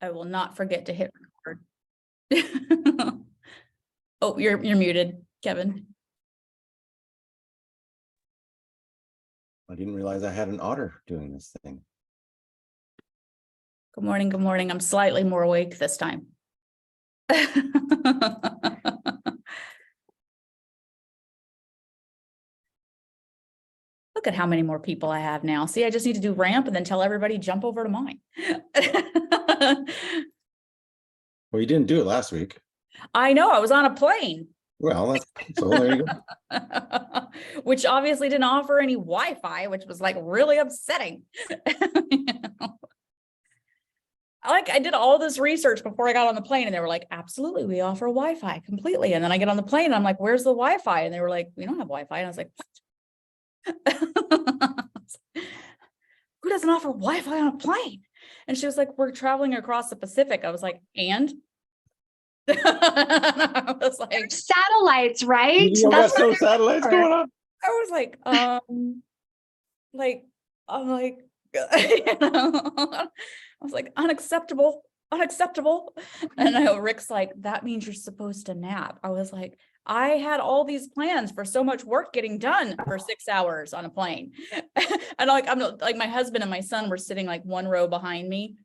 I will not forget to hit record. Oh, you're muted, Kevin. I didn't realize I had an otter doing this thing. Good morning. Good morning. I'm slightly more awake this time. Look at how many more people I have now. See, I just need to do ramp and then tell everybody jump over to mine. Well, you didn't do it last week. I know, I was on a plane. Well, so there you go. Which obviously didn't offer any Wi-Fi, which was like really upsetting. I did all this research before I got on the plane and they were like, absolutely, we offer Wi-Fi completely. And then I get on the plane and I'm like, where's the Wi-Fi? And they were like, we don't have Wi-Fi. And I was like, what? Who doesn't offer Wi-Fi on a plane? And she was like, we're traveling across the Pacific. I was like, and? I was like, satellites, right? You got some satellites going on. I was like, I'm like, you know, I was like, unacceptable. And I know Rick's like, that means you're supposed to nap. I was like, I had all these plans for so much work getting done for 6 hours on a plane. And like, I'm like, my husband and my son were sitting like one row behind me.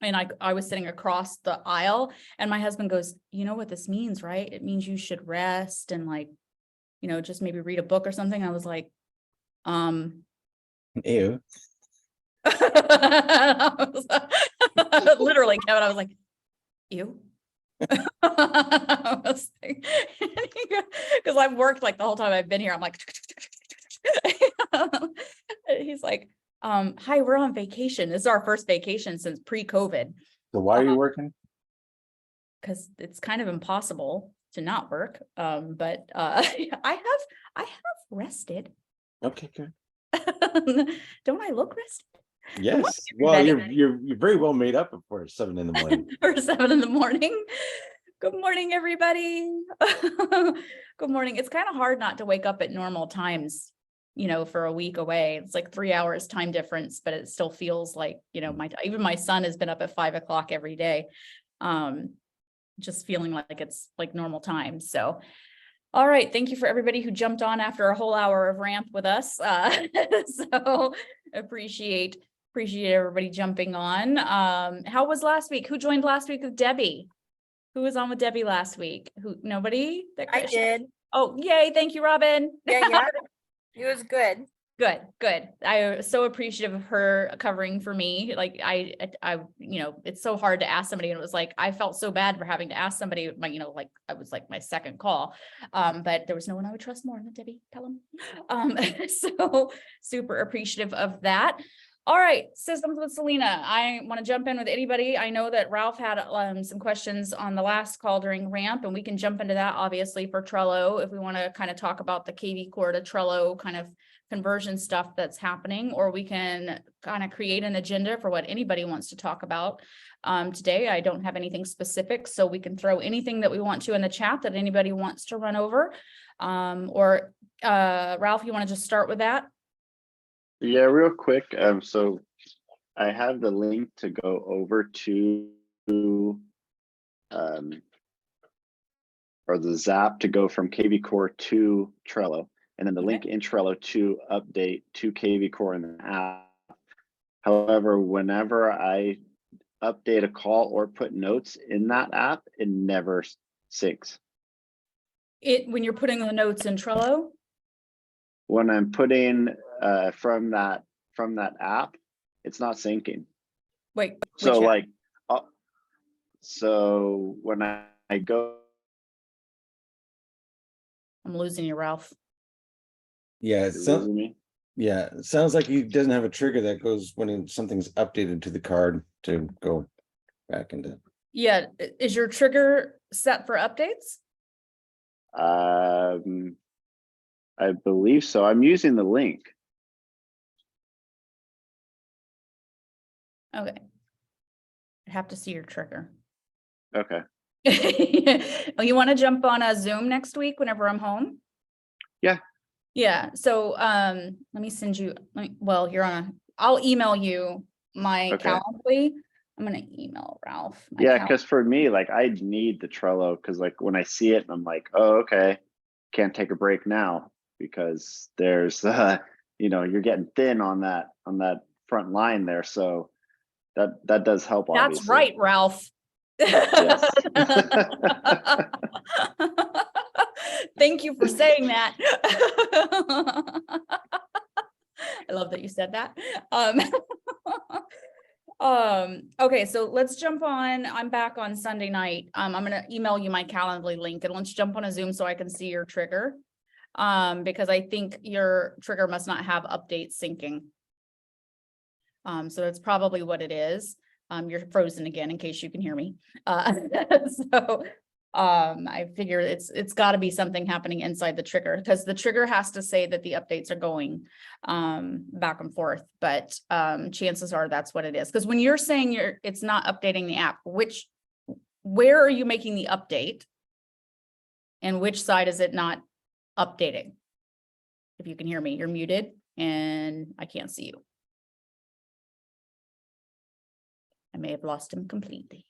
And I was sitting across the aisle and my husband goes, you know what this means, right? It means you should rest and like, you know, just maybe read a book or something. I was like, Ew. Literally, Kevin, I was like, ew. I was like, because I've worked like the whole time I've been here. I'm like, he's like, hi, we're on vacation. This is our first vacation since pre-COVID. So why are you working? Because it's kind of impossible to not work. But I have rested. Okay, good. Don't I look rested? Yes. Well, you're very well made up for 7 in the morning. Or 7 in the morning. Good morning, everybody. Good morning. It's kind of hard not to wake up at normal times, you know, for a week away. It's like 3 hours time difference, but it still feels like, you know, even my son has been up at 5 o'clock every day. Just feeling like it's like normal time. So, all right. Thank you for everybody who jumped on after a whole hour of ramp with us. So appreciate everybody jumping on. How was last week? Who joined last week with Debbie? Who was on with Debbie last week? Nobody? I did. Oh, yay. Thank you, Robin. Yeah. It was good. Good. I was so appreciative of her covering for me. Like I, you know, it's so hard to ask somebody, and it was like, I felt so bad for having to ask somebody, you know, like I was like my second call. But there was no one I would trust more than Debbie. Tell them. So super appreciative of that. All right, systems with Selina. I want to jump in with anybody. I know that Ralph had some questions on the last call during ramp, and we can jump into that obviously for Trello if we want to kind of talk about the KVCore to Trello kind of conversion stuff that's happening, or we can kind of create an agenda for what anybody wants to talk about. Today, I don't have anything specific, so we can throw anything that we want to in the chat that anybody wants to run over. Or Ralph, you want to just start with that? Yeah, real quick. So I have the link to go over to or the Zap to go from KVCore to Trello, and then the link in Trello to update to KVCore in the app. However, whenever I update a call or put notes in that app, it never syncs. When you're putting the notes in Trello? When I'm putting from that app, it's not syncing. Wait. So like, so when I go, I'm losing you, Ralph. Yeah, it sounds like he doesn't have a trigger that goes when something's updated to the card to go back into. Yeah, is your trigger set for updates? I believe so. I'm using the link. Okay. I have to see your trigger. Okay. Oh, you want to jump on a Zoom next week whenever I'm home? Yeah. So let me send you, well, you're on I'll email you my Calendly. I'm gonna email Ralph. my Yeah, cal- because for me, like I need the Trello because like when I see it, I'm like, oh, okay, can't take a break now because there's you're getting thin on that front line there. So that does help, That's obviously. right, Ralph. Yes. Thank you for saying that. I love that you said that. Okay, so let's jump on. I'm back on Sunday night. I'm gonna email you my Calendly link and let's jump on a Zoom so I can see your trigger. Because I think your trigger must not have updates syncing. So that's probably what it is. You're frozen again in case you can hear me. So I figure it's got to be something happening inside the trigger because the trigger has to say that the updates are going back and forth. But chances are that's what it is. Because when you're saying it's not updating the app, where are you making the update? And which side is it not updating? If you can hear me, you're muted and I can't see you. I may have lost him completely.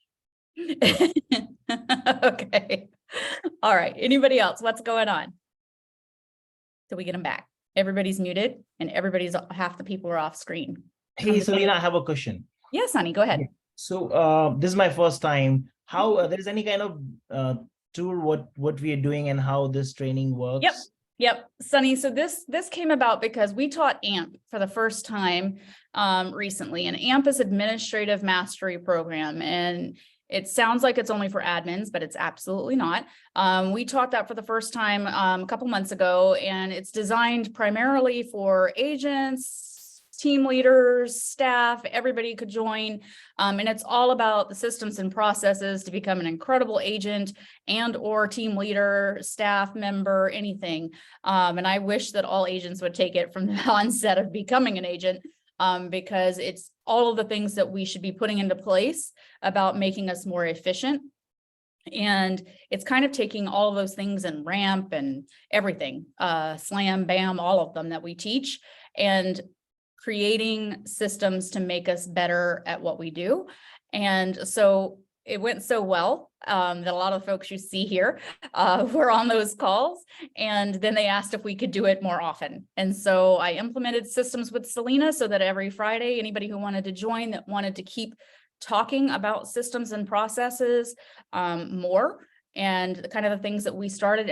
Okay. All right. Anybody else? What's going on? So we get him back. Everybody's muted and half the people are off screen. Hey, Selina, I have a question. Yes, honey, go ahead. So this is my first time. How there's any kind of tool, what we are doing and how this training works? Yep, Sunny. So this came about because we taught AMP for the first time recently, and AMP is Administrative Mastery Program, and it sounds like it's only for admins, but it's absolutely not. We taught that for the first time a couple months ago, and it's designed primarily for agents, team leaders, staff, everybody could join. And it's all about the systems and processes to become an incredible agent and or team leader, staff member, anything. And I wish that all agents would take it from the onset of becoming an agent, because it's all of the things that we should be putting into place about making us more efficient. And it's kind of taking all of those things and ramp and everything, slam, bam, all of them that we teach, and creating systems to make us better at what we do. And so it went so well that a lot of folks you see here were on those calls. And then they asked if we could do it more often. And so I implemented systems with Selina so that every Friday, anybody who wanted to join that wanted to keep talking about systems and processes more, and the kind of the things that we started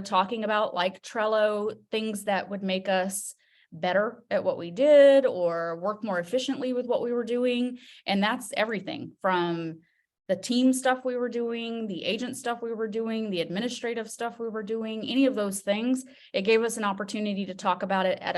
talking about, like Trello, things that would make us better at what we did or work more efficiently with what we were doing. And that's everything from the team stuff we were doing, the agent stuff we were doing, the administrative stuff we were doing, any of those things. It gave us an opportunity to talk about it at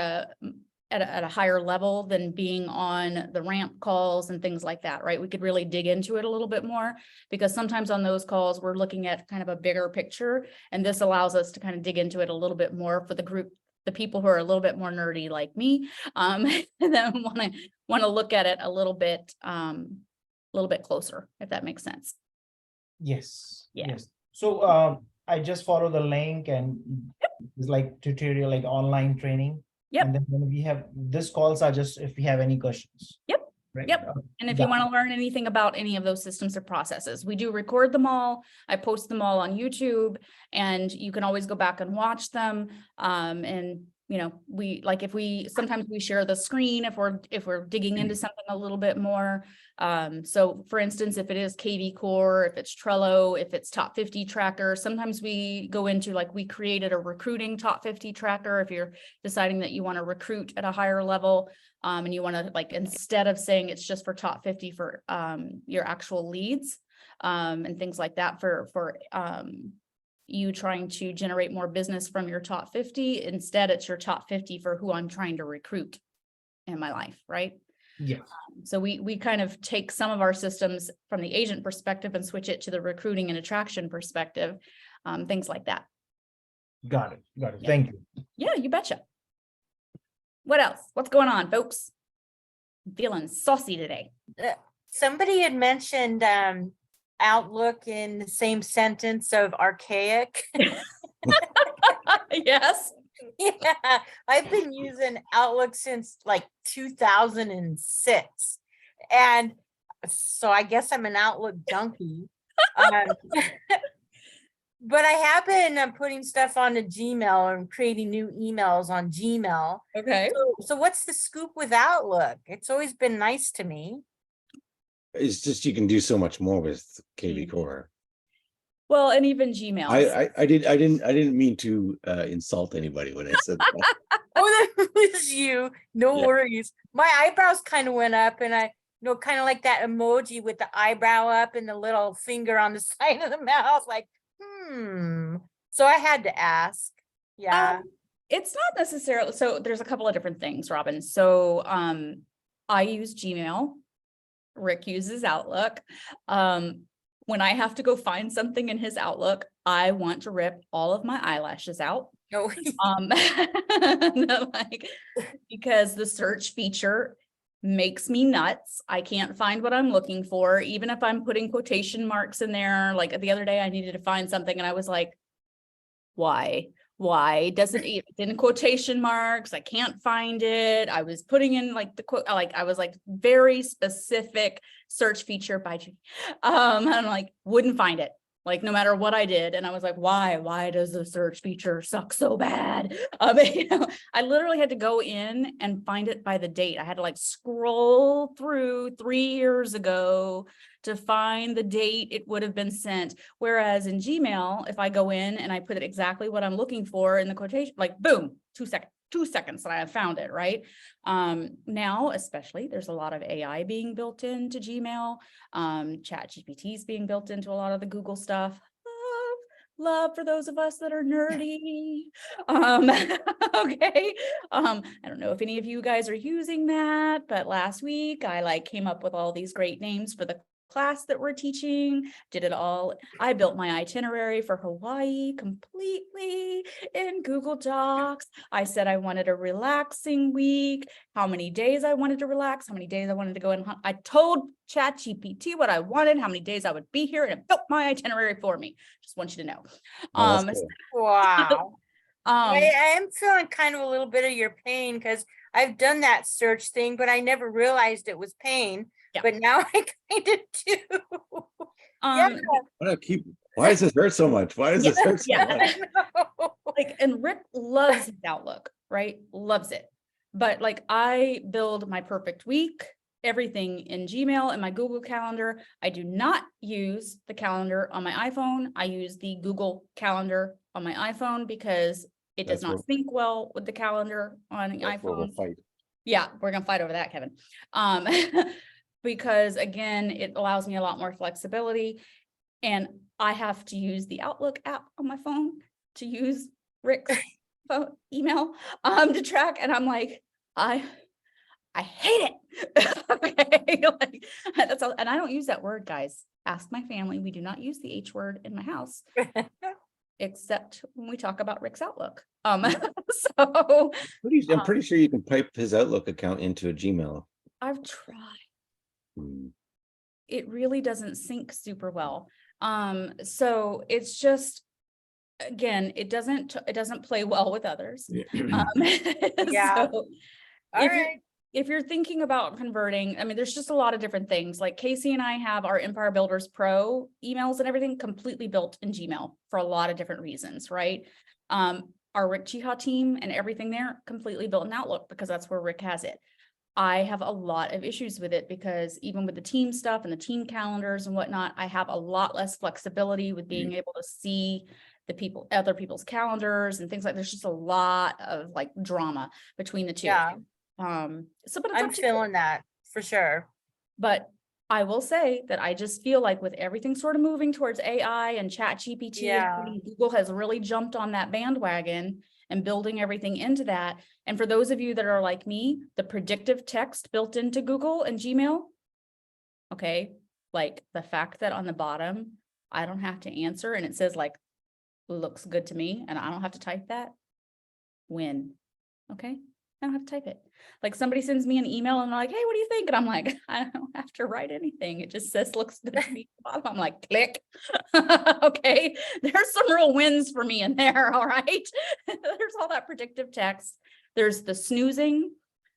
a higher level than being on the ramp calls and things like that, right? We could really dig into it a little bit more, because sometimes on those calls, we're looking at kind of a bigger picture. And this allows us to kind of dig into it a little bit more for the group, the people who are a little bit more nerdy like me, and then want to look at it a little bit closer, if that makes sense. Yes. Yeah. Yes. So I just follow the link and it's like tutorial, like online training. Yep. And then when we have this calls are just if we have any questions. Yep. Right. Yep. And if you want to learn anything about any of those systems or processes, we do record them all. I post them all on YouTube, and you can always go back and watch them. And you know, sometimes we share the screen if we're digging into something a little bit more. So for instance, if it is KVCore, if it's Trello, if it's top 50 tracker, sometimes we go into, like, we created a recruiting top 50 tracker. If you're deciding that you want to recruit at a higher level, and you want to, like, instead of saying it's just for top 50 for your actual leads and things like that, for you trying to generate more business from your top 50, instead it's your top 50 for who I'm trying to recruit in my life, right? Yeah. So we kind of take some of our systems from the agent perspective and switch it to the recruiting and attraction perspective, things like that. Got it. Yeah. Thank you. Yeah, you betcha. What else? What's going on, folks? I'm feeling saucy today. Somebody had mentioned Outlook in the same sentence of archaic. Yes. Yeah, I've been using Outlook since like 2006. And so I guess I'm an Outlook junkie. Um, But I have been putting stuff onto Gmail and creating new emails on Gmail. Okay. So what's the scoop with Outlook? It's always been nice to me. It's just you can do so much more with KVCore. Well, and even Gmail. I didn't mean to insult anybody when I said that. Oh, that was you. No Yeah. worries. My eyebrows kind of went up, and kind of like that emoji with the eyebrow up and the little finger on the side of the mouth, like, So I had to ask. Yeah. It's not necessarily, so there's a couple of different things, Robin. So I use Gmail. Rick uses Outlook. When I have to go find something in his Outlook, I want to rip all of my eyelashes out. No. Like, because the search feature makes me nuts. I can't find what I'm looking for, even if I'm putting quotation marks in there. Like the other day, I needed to find something and I was like, why doesn't it in quotation marks? I can't find it. I was putting in like the quote, like I was like very specific search feature by Judy. And I'm like, wouldn't find it. Like no matter what I did. And I was like, why does the search feature suck so bad? I literally had to go in and find it by the date. I had to like scroll through 3 years ago to find the date it would have been sent. Whereas in Gmail, if I go in and I put it exactly what I'm looking for in the quotation, like boom, 2 seconds and I have found it, right? Now, especially, there's a lot of AI being built into Gmail. ChatGPT is being built into a lot of the Google stuff. Love for those of us that are nerdy. Okay. I don't know if any of you guys are using that, but last week I like came up with all these great names for the class that we're teaching, did it all. I built my itinerary for Hawaii completely in Google Docs. I said I wanted a relaxing week, how many days I wanted to relax, how many days I wanted to go and hunt. I told ChatGPT what I wanted, how many days I would be here, and it built my itinerary for me. Just want you to know. Oh, that's cool. Wow. I am feeling kind of a little bit of your pain because I've done that search thing, but I never realized it was pain. Yeah. But now I kind of do. Why does this hurt so much? Why does this hurt so Yeah. much? Like, and Rick loves his Outlook, right? Loves it. But like I build my perfect week, everything in Gmail and my Google Calendar. I do not use the calendar on my iPhone. I use the Google Calendar on my iPhone because it does not sync well with the calendar on the iPhone. Fight. Yeah, we're gonna fight over that, Kevin. Because again, it allows me a lot more flexibility, and I have to use the Outlook app on my phone to use Rick's phone email to track, and I'm like, I hate it. Okay, like that's all, and I don't use that word, guys. Ask my family. We do not use the H word in my house, except when we talk about Rick's Outlook. So I'm pretty sure you can pipe his Outlook account into a Gmail. I've tried. It really doesn't sync super well. So it's just, again, it doesn't play well with others. Yeah. So All right. if you're thinking about converting, I mean, there's just a lot of different things. Like Casey and I have our Empire Builders Pro emails and everything completely built in Gmail for a lot of different reasons, right? Our Rick Chiha team and everything there completely built in Outlook because that's where Rick has it. I have a lot of issues with it because even with the team stuff and the team calendars and whatnot, I have a lot less flexibility with being able to see the other people's calendars and things like. There's just a lot of like drama between the two. Yeah. So, but I'm feeling that for sure. But I will say that I just feel like with everything sort of moving towards AI and ChatGPT, Google has really jumped on that bandwagon and building everything into that. And for those of you that are like me, the predictive text built into Google and Gmail, okay, like the fact that on the bottom, I don't have to answer and it says like, looks good to me, and I don't have to type that, win, okay? I don't have to type it. Like somebody sends me an email and they're like, hey, what do you think? And I'm like, I don't have to write anything. It just says looks good to me. I'm like, click. Okay, there's some real wins for me in there. All right. There's all that predictive text. There's the snoozing.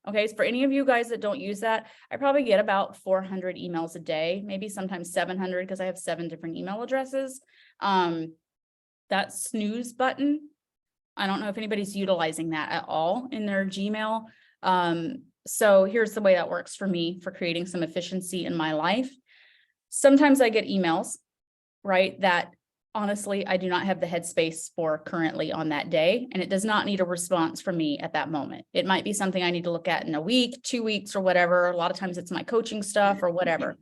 Okay, so for any of you guys that don't use that, I probably get about 400 emails a day, maybe sometimes 700 because I have 7 different email addresses. That snooze button, I don't know if anybody's utilizing that at all in their Gmail. So here's the way that works for me for creating some efficiency in my life. Sometimes I get emails, right, that honestly, I do not have the headspace for currently on that day, and it does not need a response from me at that moment. It might be something I need to look at in a week, 2 weeks, or whatever. A lot of times it's my coaching stuff or whatever.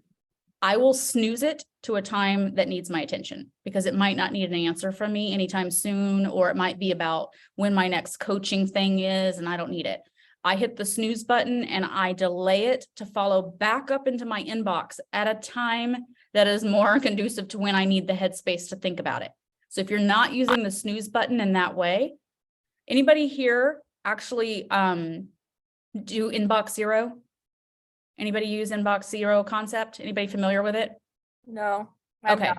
I will snooze it to a time that needs my attention because it might not need an answer from me anytime soon, or it might be about when my next coaching thing is and I don't need it. I hit the snooze button and I delay it to follow back up into my inbox at a time that is more conducive to when I need the headspace to think about it. So if you're not using the snooze button in that way, anybody here actually do inbox zero? Anybody use inbox zero concept? Anybody familiar with it? No. I'm Okay.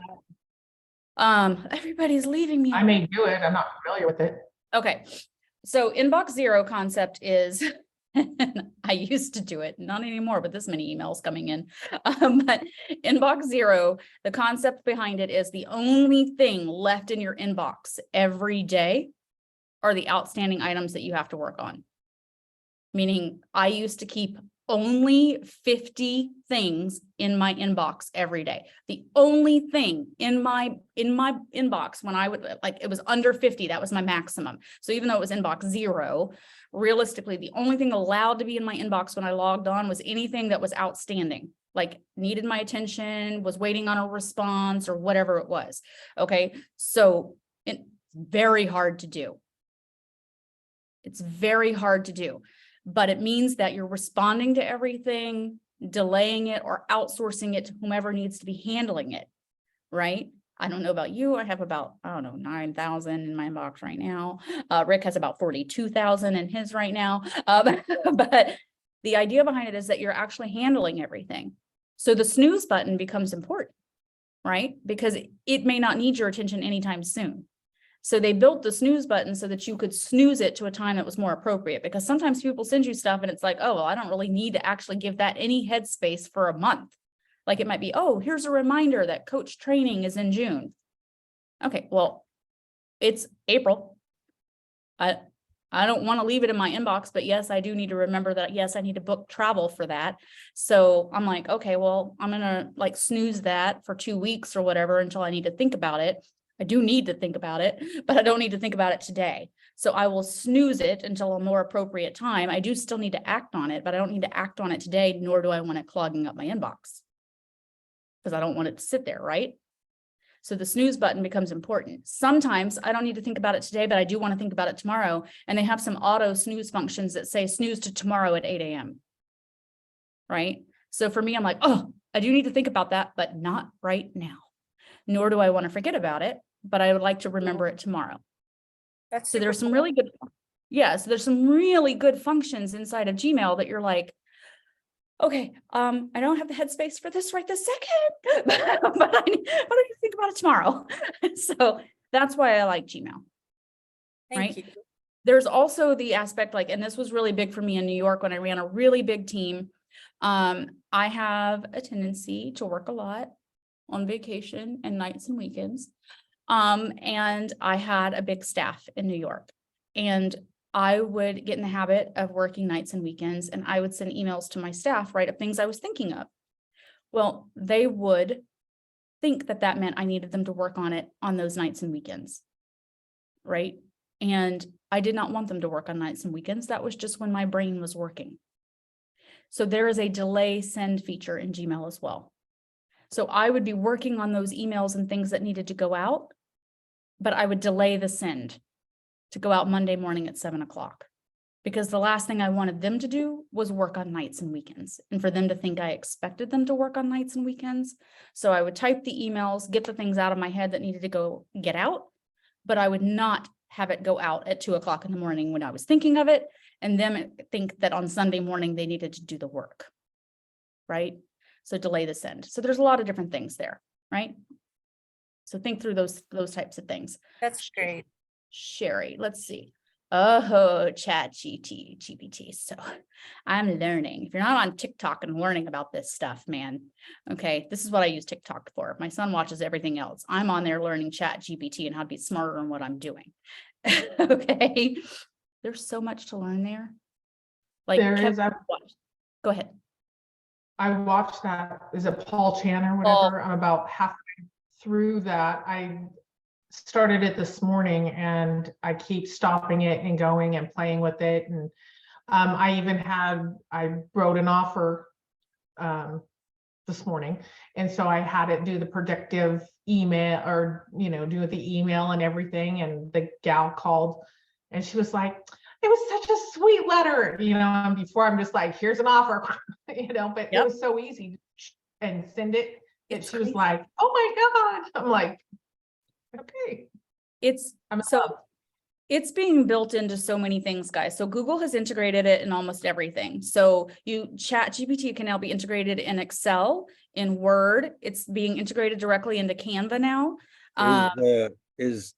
not. Everybody's leaving me. I may do it. I'm not familiar with it. Okay, so inbox zero concept is, I used to do it, not anymore, but this many emails coming in. But inbox zero, the concept behind it is the only thing left in your inbox every day are the outstanding items that you have to work on. Meaning I used to keep only 50 things in my inbox every day. The only thing in my inbox when I would like, it was under 50, that was my maximum. So even though it was inbox zero, realistically, the only thing allowed to be in my inbox when I logged on was anything that was outstanding, like needed my attention, was waiting on a response or whatever it was. Okay, so it's very hard to do. It's very hard to do. But it means that you're responding to everything, delaying it, or outsourcing it to whomever needs to be handling it, right? I don't know about you. I have about, I don't know, 9,000 in my inbox right now. Rick has about 42,000 in his right now. But the idea behind it is that you're actually handling everything. So the snooze button becomes important, right? Because it may not need your attention anytime soon. So they built the snooze button so that you could snooze it to a time that was more appropriate, because sometimes people send you stuff and it's like, oh, well, I don't really need to actually give that any headspace for a month. Like it might be, oh, here's a reminder that coach training is in June. Okay, well, it's April. I don't want to leave it in my inbox, but yes, I do need to remember that, yes, I need to book travel for that. So I'm like, okay, well, I'm going to like snooze that for 2 weeks or whatever until I need to think about it. I do need to think about it, but I don't need to think about it today. So I will snooze it until a more appropriate time. I do still need to act on it, but I don't need to act on it today, nor do I want it clogging up my inbox because I don't want it to sit there, right? So the snooze button becomes important. Sometimes I don't need to think about it today, but I do want to think about it tomorrow. And they have some auto snooze functions that say snooze to tomorrow at 8 a.m. Right? So for me, I'm like, oh, I do need to think about that, but not right now. Nor do I want to forget about it, but I would like to remember it tomorrow. That's So there's super some really good, yeah, so there's some really good functions inside of Gmail that you're like, okay, I don't have the headspace for this right this second, but I need to think about it tomorrow. So that's why I like Gmail. Thank right? you. There's also the aspect like, and this was really big for me in New York when I ran a really big team. I have a tendency to work a lot on vacation and nights and weekends. And I had a big staff in New York, and I would get in the habit of working nights and weekends, and I would send emails to my staff, right, of things I was thinking of. Well, they would think that that meant I needed them to work on it on those nights and weekends, right? And I did not want them to work on nights and weekends. That was just when my brain was working. So there is a delay send feature in Gmail as well. So I would be working on those emails and things that needed to go out, but I would delay the send to go out Monday morning at 7 o'clock, because the last thing I wanted them to do was work on nights and weekends, and for them to think I expected them to work on nights and weekends. So I would type the emails, get the things out of my head that needed to go get out, but I would not have it go out at 2 o'clock in the morning when I was thinking of it, and them think that on Sunday morning they needed to do the work, right? So delay the send. So there's a lot of different things there, right? So think through those types of things. That's great. Sherry, let's see. Oh, ChatGPT. So I'm learning. If you're not on TikTok and learning about this stuff, man, okay, this is what I use TikTok for. My son watches everything else. I'm on there learning ChatGPT and how to be smarter in what I'm doing. Okay, there's so much to learn there. Like, There is, go ahead. I watched that, is it Paul Chan or whatever? I'm about halfway through that. I started it this morning and I keep stopping it and going and playing with it. And I wrote an offer this morning. And so I had it do the predictive email or, do the email and everything. And the gal called and she was like, it was such a sweet letter, and before I'm just like, here's an offer, but Yep. It was so easy and send it. And It's she was crazy. like, oh my God. I'm like, okay. It's it's being built into so many things, guys. So Google has integrated it in almost everything. So ChatGPT can now be integrated in Excel, in Word. It's being integrated directly into Canva now. Is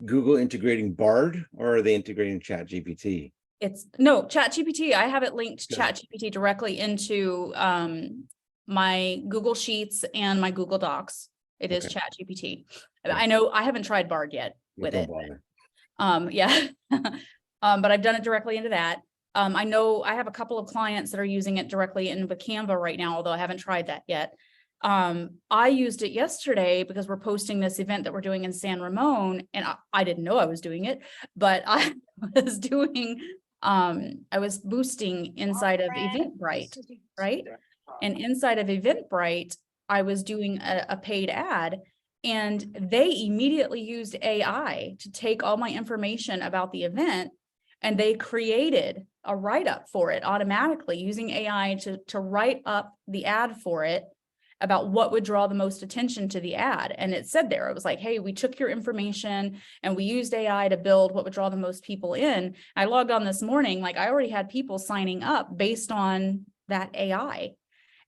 Google integrating Bard, or are they integrating ChatGPT? It's no ChatGPT. I have it linked Good. ChatGPT directly into my Google Sheets and my Google Docs. It is Okay. ChatGPT. Yeah. I know I haven't tried Bard yet with Don't it. bother. Yeah. But I've done it directly into that. I know I have a couple of clients that are using it directly into Canva right now, although I haven't tried that yet. I used it yesterday because we're posting this event that we're doing in San Ramon, and I didn't know I was doing it, but I was doing, I was boosting inside of Eventbrite, right? And inside of Eventbrite, I was doing a paid ad, and they immediately used AI to take all my information about the event, and they created a write-up for it automatically using AI to write up the ad for it about what would draw the most attention to the ad. And it said there, it was like, hey, we took your information and we used AI to build what would draw the most people in. I logged on this morning, like I already had people signing up based on that AI.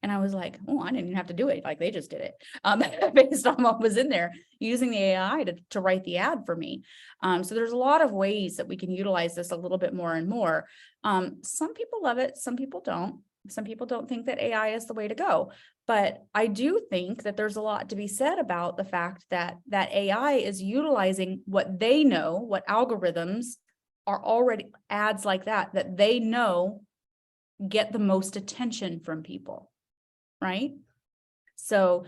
And I was like, oh, I didn't even have to do it. Like they just did it based on what was in there using the AI to write the ad for me. So there's a lot of ways that we can utilize this a little bit more and more. Some people love it. Some people don't. Some people don't think that AI is the way to go. But I do think that there's a lot to be said about the fact that AI is utilizing what they know, what algorithms are already ads like that they know get the most attention from people, right? So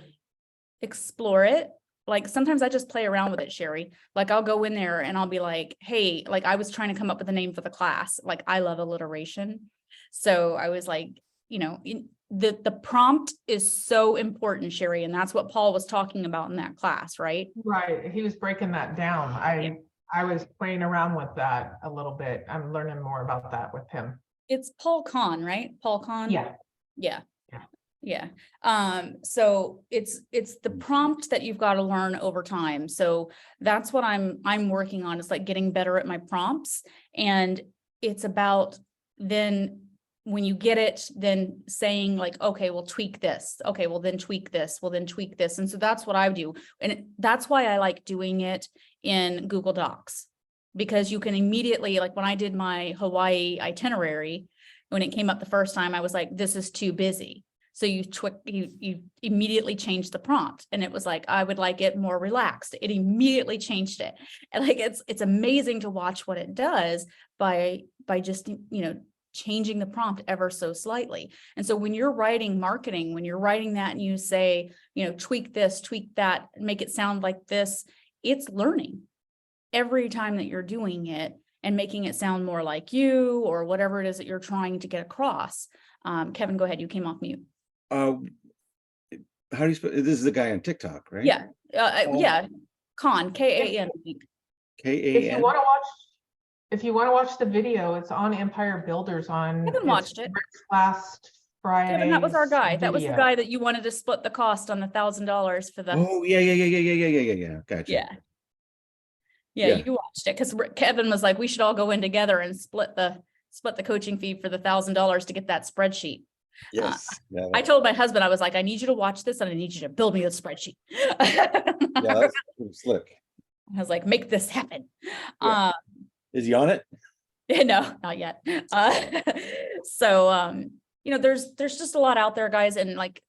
explore it. Like sometimes I just play around with it, Sherry. Like I'll go in there and I'll be like, hey, like I was trying to come up with a name for the class. Like I love alliteration. So I was like, the prompt is so important, Sherry. And that's what Paul was talking about in that class, right? Right. He was breaking that down. I was playing around with that a little bit. I'm learning more about that with him. It's Paul Kahn, right? Paul Kahn. Yeah. Yeah. Yeah. Yeah. So it's the prompt that you've got to learn over time. So that's what I'm working on. It's like getting better at my prompts. And it's about then when you get it, then saying like, okay, we'll tweak this. Okay, well then tweak this. Well then tweak this. And so that's what I do. And that's why I like doing it in Google Docs, because you can immediately, like when I did my Hawaii itinerary, when it came up the first time, I was like, this is too busy. So you immediately changed the prompt, and it was like, I would like it more relaxed. It immediately changed it. And like, it's amazing to watch what it does by just, changing the prompt ever so slightly. And so when you're writing marketing, when you're writing that and you say, tweak this, tweak that, make it sound like this, it's learning every time that you're doing it and making it sound more like you or whatever it is that you're trying to get across. Kevin, go ahead. You came off mute. How do you spell? This is the guy on TikTok, right? Yeah. Yeah. Khan, K-A-N. K-A-N. If you want to watch the video, it's on Empire Builders on. I haven't watched it. Last Friday. Kevin, that was our guy. That was the guy that you wanted to split the cost on the $1,000 for the. Oh yeah. Gotcha. Yeah, you watched it because Kevin was like, we should all go in together and split the coaching fee for the $1,000 to get that spreadsheet. Yes. I told my husband, I was like, I need you to watch this and I need you to build me a spreadsheet. Yeah, that's slick. I was like, make this happen. Yeah. Is he on it? No, not yet. So, there's just a lot out there, guys. And like,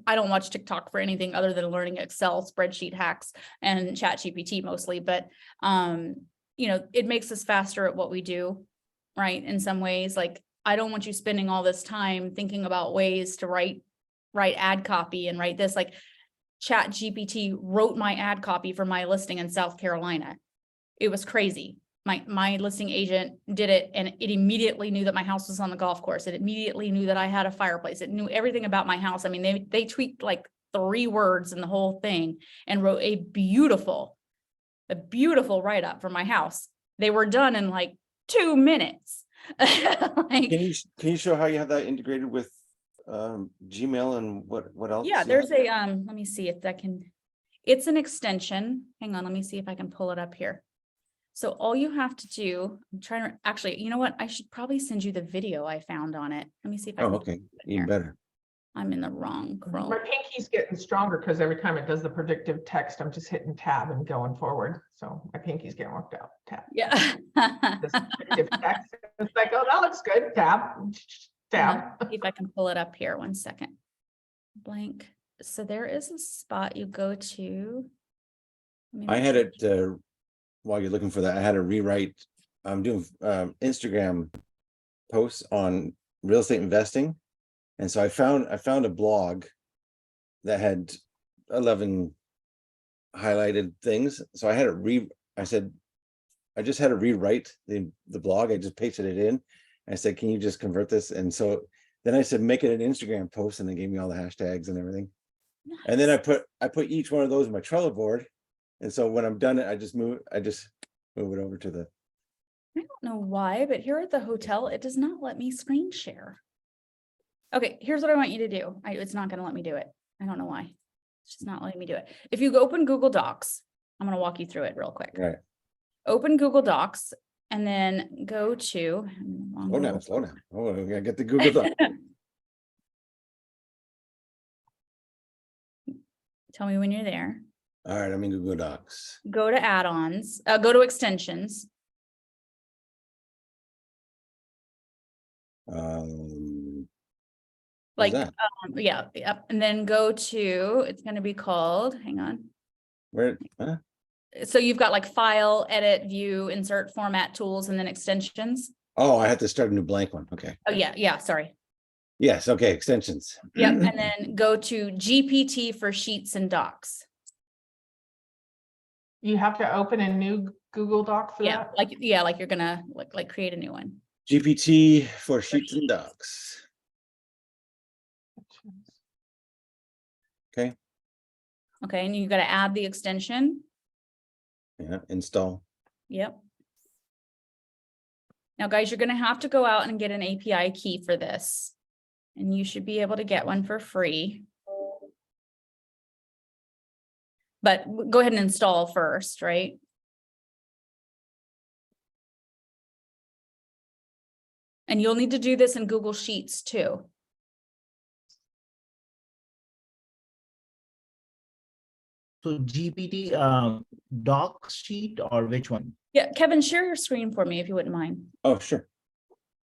I don't watch TikTok for anything other than learning Excel spreadsheet hacks and ChatGPT mostly, but, it makes us faster at what we do, right? In some ways, like, I don't want you spending all this time thinking about ways to write ad copy and write this. Like, ChatGPT wrote my ad copy for my listing in South Carolina. It was crazy. My listing agent did it, and it immediately knew that my house was on the golf course. It immediately knew that I had a fireplace. It knew everything about my house. I mean, they tweaked like 3 words in the whole thing and wrote a beautiful write-up for my house. They were done in like 2 minutes. Like, Can you show how you have that integrated with Gmail and what else? yeah, you there's have? let me see if that can, it's an extension. Hang on, let me see if I can pull it up here. So all you have to do, I'm trying to, actually, you know what? I should probably send you the video I found on it. Let me see if I Oh, can. okay, even here. better. I'm in the wrong Chrome. My pinky's getting stronger because every time it does the predictive text, I'm just hitting tab and going forward. So my pinky's getting worked out. Tab. Yeah. This predictive text. It's like, oh, that looks good. Tab. Hang on, Tab. see if I can pull it up here. 1 second. Blank. So there is a spot you go to. Let me I make had sure- it while you're looking for that. I had to rewrite. I'm doing Instagram posts on real estate investing, and so I found a blog that had 11 highlighted things. So I had it I just had to rewrite the blog. I just pasted it in. I said, can you just convert this? And so then I said, make it an Instagram post, and they gave me all the hashtags and everything. And then I put each one of those in my Trello board. And so when I'm done, I just move it over to the. I don't know why, but here at the hotel, it does not let me screen share. Okay, here's what I want you to do. It's not going to let me do it. I don't know why. It's just not letting me do it. If you open Google Docs, I'm going to walk you through it real quick. Right. Open Google Docs and then go to. Slow down. Oh, I gotta get the Google Doc. Tell me when you're there. All right, I'm in Google Docs. Go to add-ons, go to extensions. What's Like, that? yeah, yep. And then go to, it's going to be called, hang on. Where? Huh? So you've got like file, edit, view, insert, format, tools, and then extensions. Oh, I have to start a new blank one. Okay. Oh, yeah, sorry. Yes. Okay. Extensions. Yep. And then go to GPT for sheets and docs. You have to open a new Google Doc for Yeah, that? like you're gonna like create a new one. GPT for sheets and docs. Okay. Okay, and you got to add the extension. Yeah. Install. Yep. Now, guys, you're gonna have to go out and get an API key for this. And you should be able to get one for free. But go ahead and install first, right? And you'll need to do this in Google Sheets too. So GPT docs sheet or which one? Yeah, Kevin, share your screen for me if you wouldn't mind. Oh, sure.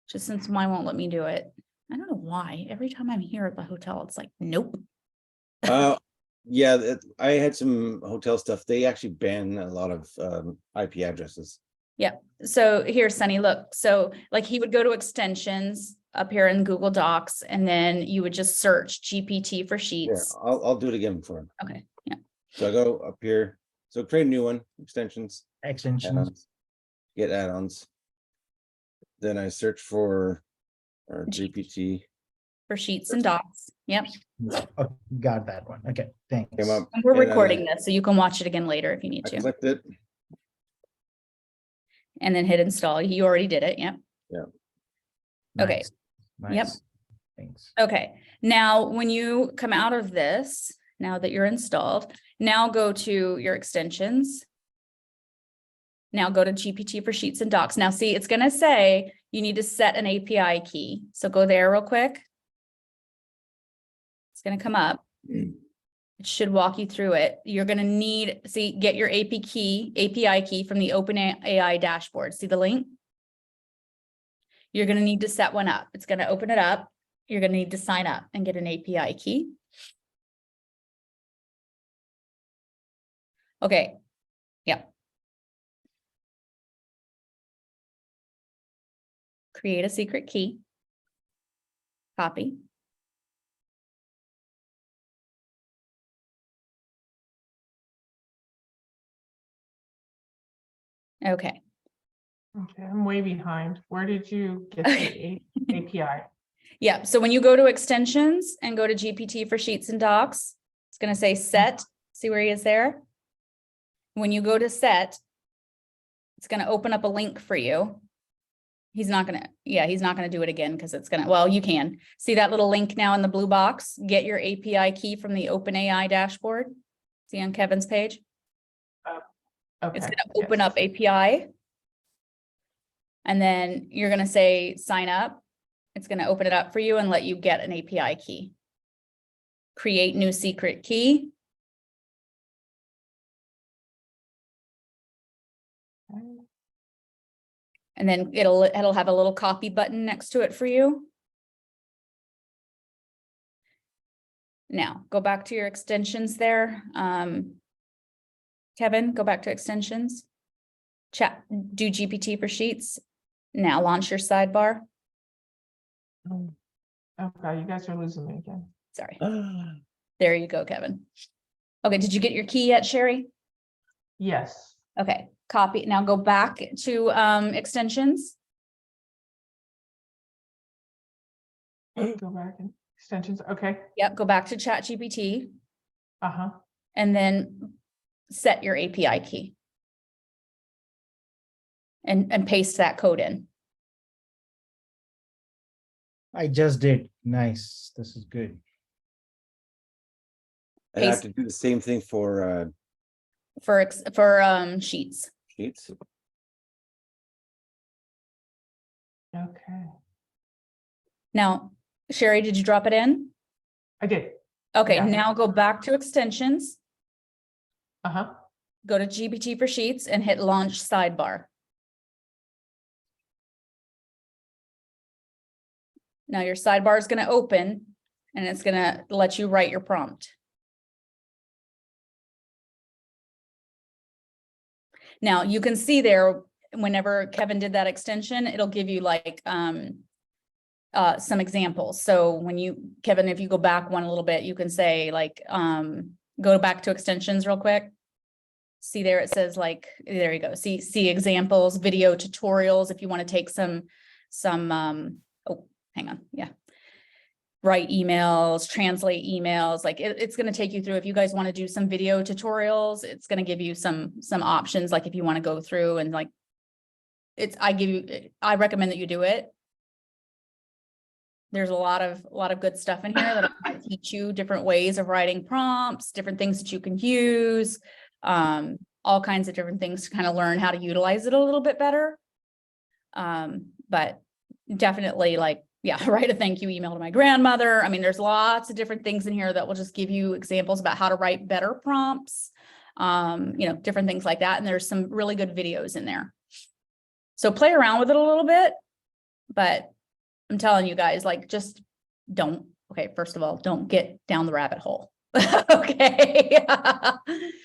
Just since mine won't let me do it. I don't know why. Every time I'm here at the hotel, it's like, nope. Yeah, I had some hotel stuff. They actually ban a lot of IP addresses. Yeah. So here, Sunny, look. So like he would go to extensions up here in Google Docs, and then you would just search GPT for Yeah, sheets. I'll do it again for him. Okay. Yeah. So I go up here. So create a new one, extensions, Extensions. add-ons, get add-ons. Then I search for GPT. For sheets and docs. Yep. Oh, got that one. Okay, thanks. Came up. And we're and, recording this, so you can watch it again later if you need I to. clicked it. And then hit install. You already did it. Yep. Okay. Nice. Yep. Thanks. Okay. Now, when you come out of this, now that you're installed, now go to your extensions. Now go to GPT for sheets and docs. Now see, it's going to say you need to set an API key. So go there real quick. It's going to come up. It should walk you through it. You're gonna need, see, get your API key from the OpenAI dashboard. See the link? You're gonna need to set one up. It's gonna open it up. You're gonna need to sign up and get an API key. Okay. Yeah. Create a secret key. Copy. Okay. Okay, I'm way behind. Where did you get the API? Yeah, so when you go to extensions and go to GPT for Sheets and Docs, it's gonna say set, see where he is there? When you go to set, it's gonna open up a link for you. He's not gonna do it again because it's gonna, well, you can. See that little link now in the blue box? Get your API key from the OpenAI dashboard. See on Kevin's page? Okay. It's gonna open yes. up API. And then you're gonna say sign up. It's gonna open it up for you and let you get an API key. Create new secret key. Okay. And then it'll have a little copy button next to it for you. Now go back to your extensions there. Kevin, go back to extensions. Do GPT for Sheets. Now launch your sidebar. Okay, you guys are losing me again. Sorry. There you go, Kevin. Okay, did you get your key yet, Sherry? Yes. Okay, copy. Now go back to extensions. Go back in extensions. Okay. Yep, go back to ChatGPT Uh-huh. and then set your API key. And paste that code in. I just did. Nice. This is good. And I have to do the same thing for For Sheets. Sheets. Okay. Now, Sherry, did you drop it in? I did. Okay, Yeah. now go back to extensions, Uh-huh. go to GPT for Sheets and hit launch sidebar. Now your sidebar is going to open and it's going to let you write your prompt. Now you can see there, whenever Kevin did that extension, it'll give you like some examples. So when Kevin, if you go back one a little bit, you can say like, go back to extensions real quick. See there, it says like, there you go. See examples, video tutorials. If you want to take some, oh, hang on. Yeah. Write emails, translate emails. Like it's going to take you through, if you guys want to do some video tutorials, it's going to give you some options. Like if you want to go through and like, I recommend that you do it. There's a lot of good stuff in here that I teach you different ways of writing prompts, different things that you can use, all kinds of different things to kind of learn how to utilize it a little bit better. But definitely like, yeah, write a thank you email to my grandmother. I mean, there's lots of different things in here that will just give you examples about how to write better prompts, different things like that. And there's some really good videos in there. So play around with it a little bit, but I'm telling you guys, like, just don't, okay, first of all, don't get down the rabbit hole. Okay.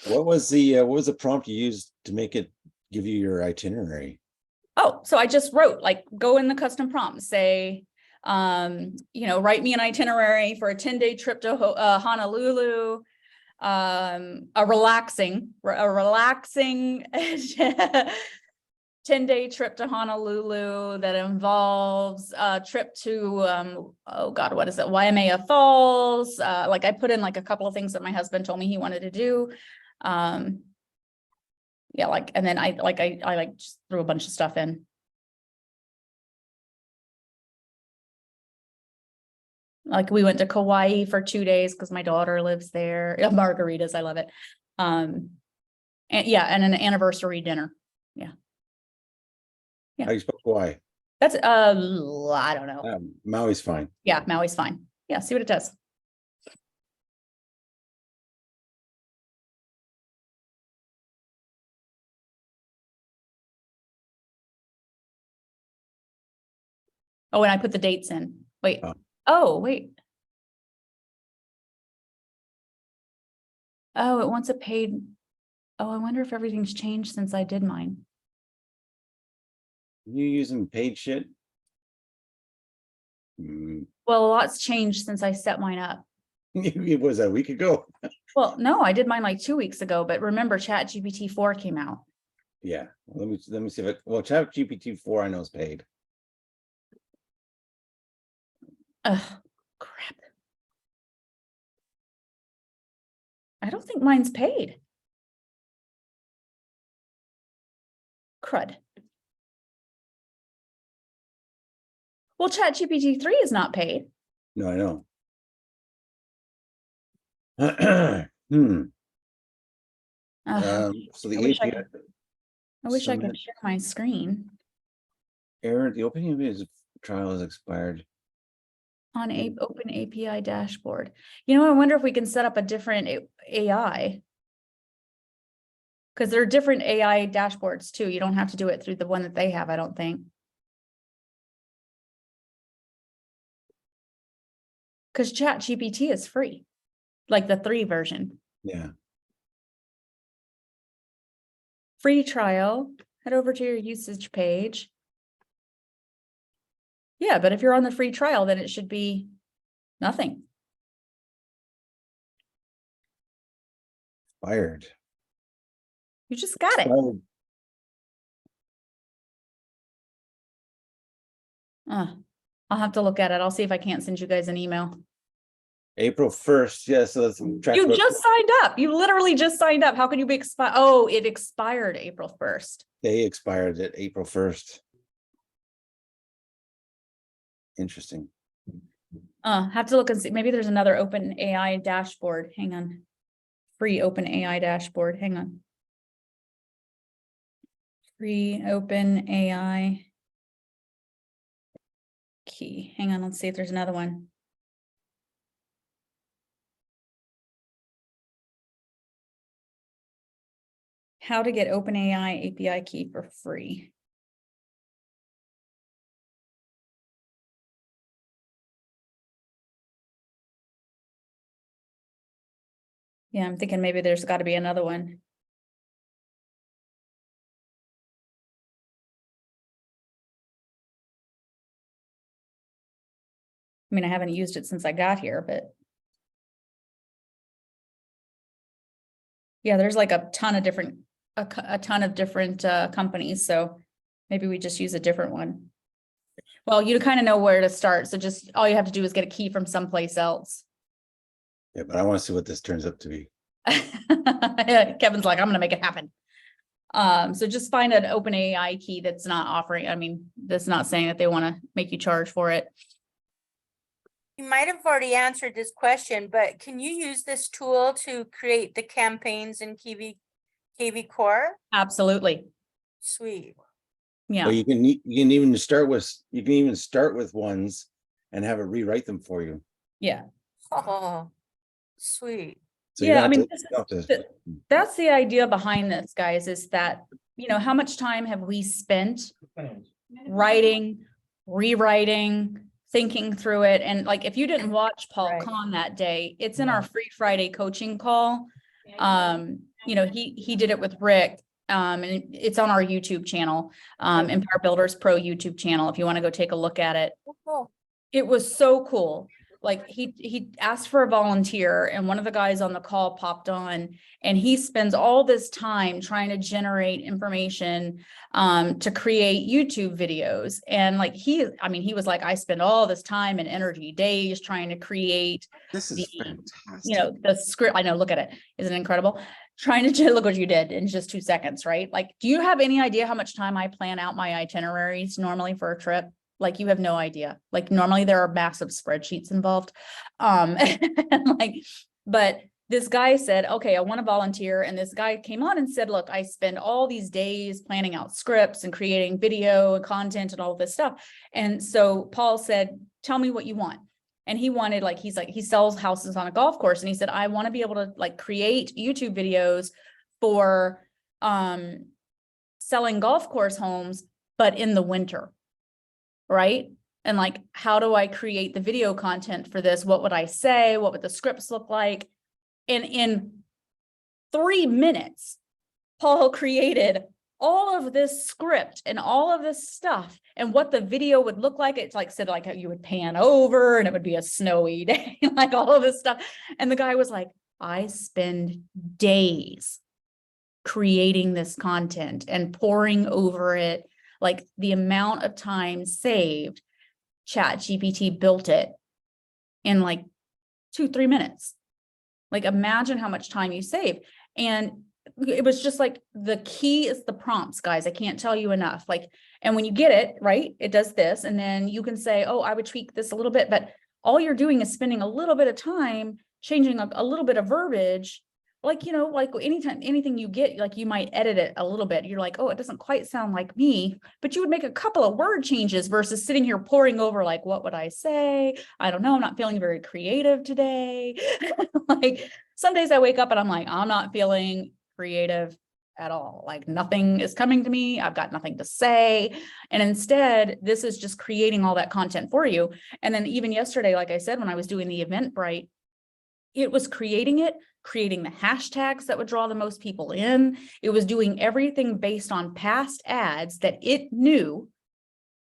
What was the prompt you used to make it give you your itinerary? Oh, so I just wrote, like, go in the custom prompt, say, write me an itinerary for a 10-day trip to Honolulu, a relaxing 10-day trip to Honolulu that involves a trip to, oh God, what is it? Waimea Falls. Like I put in like a couple of things that my husband told me he wanted to do. Yeah, like, and then I just threw a bunch of stuff in. Like we went to Kauai for 2 days because my daughter lives there. Margaritas, I love it. And yeah, and an anniversary dinner. Yeah. Yeah. How you spell Kauai? That's I don't know. Maui's fine. Yeah, Maui's fine. Yeah, see what it does. Oh, and I put the dates in. Wait. Oh. Oh, wait. Oh, it wants a paid. Oh, I wonder if everything's changed since I did mine. You using paid shit? Mm, Well, a lot's changed since I set mine up. it was a week ago. Well, no, I did mine like 2 weeks ago, but remember ChatGPT 4 came out. Yeah, let me see if it, well, ChatGPT 4 I know is paid. Ugh, crap. I don't think mine's paid. Crud. Well, ChatGPT 3 is not paid. No, I know. Ugh, So the I wish I API, wish I could submit- share my screen Aaron, the opening of his trial has expired. on a open API dashboard. You know, I wonder if we can set up a different AI. Because there are different AI dashboards too. You don't have to do it through the one that they have, I don't think. Because ChatGPT is free, like the 3 version. Yeah, Free trial, head over to your usage page. Yeah, but if you're on the free trial, then it should be nothing. expired. You just got it. Expired. I'll have to look at it. I'll see if I can't send you guys an email. April 1st. Yeah, so that's You just signed up. You literally just signed up. How can you be expired? Oh, it expired April 1st. they expired at April 1st. Interesting. Have to look and see. Maybe there's another open AI dashboard. Hang on. Free open AI dashboard. Hang on. Free open AI key. Hang on. Let's see if there's another one. How to get OpenAI API key for free. Yeah, I'm thinking maybe there's got to be another one. I mean, I haven't used it since I got here, but. Yeah, there's like a ton of different, a ton of different companies, so maybe we just use a different one. Well, you kind of know where to start, so just all you have to do is get a key from someplace else. Yeah, but I want to see what this turns up to be. Kevin's like, I'm gonna make it happen. So just find an open AI key that's not offering, I mean, that's not saying that they want to make you charge for it. You might have already answered this question, but can you use this tool to create the campaigns in KVCore? Absolutely. Sweet. Yeah. But you can even start with ones and have it rewrite them for you. Yeah. Oh, sweet. So you Yeah, I don't mean, have to- that's the idea behind this, guys, is that, you know, how much time have we spent writing, rewriting, thinking through it? And like, if you didn't watch Paul Right. Kahn that day, it's in our free Friday coaching call. You know, he did it with Rick, and it's on our YouTube channel, Empire Builders Pro YouTube channel, if you want to go take a look at it. Oh, It was so cool. Like he asked for a volunteer, and one of the guys on the call popped on, and he spends all this time trying to generate information to create YouTube videos. And like he was like, I spend all this time and energy, days trying to create This is the, fantastic. you know, the script. I know, look at it. Isn't it incredible? Trying to look what you did in just 2 seconds, right? Like, do you have any idea how much time I plan out my itineraries normally for a trip? Like, you have no idea. Like, normally there are massive spreadsheets involved. And like, but this guy said, okay, I want to volunteer. And this guy came on and said, look, I spend all these days planning out scripts and creating video and content and all this stuff. And so Paul said, tell me what you want. And he wanted, like, he's like, he sells houses on a golf course. And he said, I want to be able to like create YouTube videos for selling golf course homes, but in the winter. Right? And like, how do I create the video content for this? What would I say? What would the scripts look like? And in 3 minutes, Paul created all of this script and all of this stuff and what the video would look like. It's like said, like how you would pan over and it would be a snowy day, like all of this stuff. And the guy was like, I spend days creating this content and poring over it. Like the amount of time saved, ChatGPT built it in like 2-3 minutes. Like imagine how much time you save. And it was just like, the key is the prompts, guys. I can't tell you enough. Like, and when you get it, right, it does this. And then you can say, oh, I would tweak this a little bit, but all you're doing is spending a little bit of time changing a little bit of verbiage. Like, you know, like anytime, anything you get, like you might edit it a little bit. You're like, oh, it doesn't quite sound like me, but you would make a couple of word changes versus sitting here poring over, like, what would I say? I don't know. I'm not feeling very creative today. Like some days I wake up and I'm like, I'm not feeling creative at all. Like nothing is coming to me. I've got nothing to say. And instead, this is just creating all that content for you. And then even yesterday, like I said, when I was doing the Eventbrite, it was creating the hashtags that would draw the most people in. It was doing everything based on past ads that it knew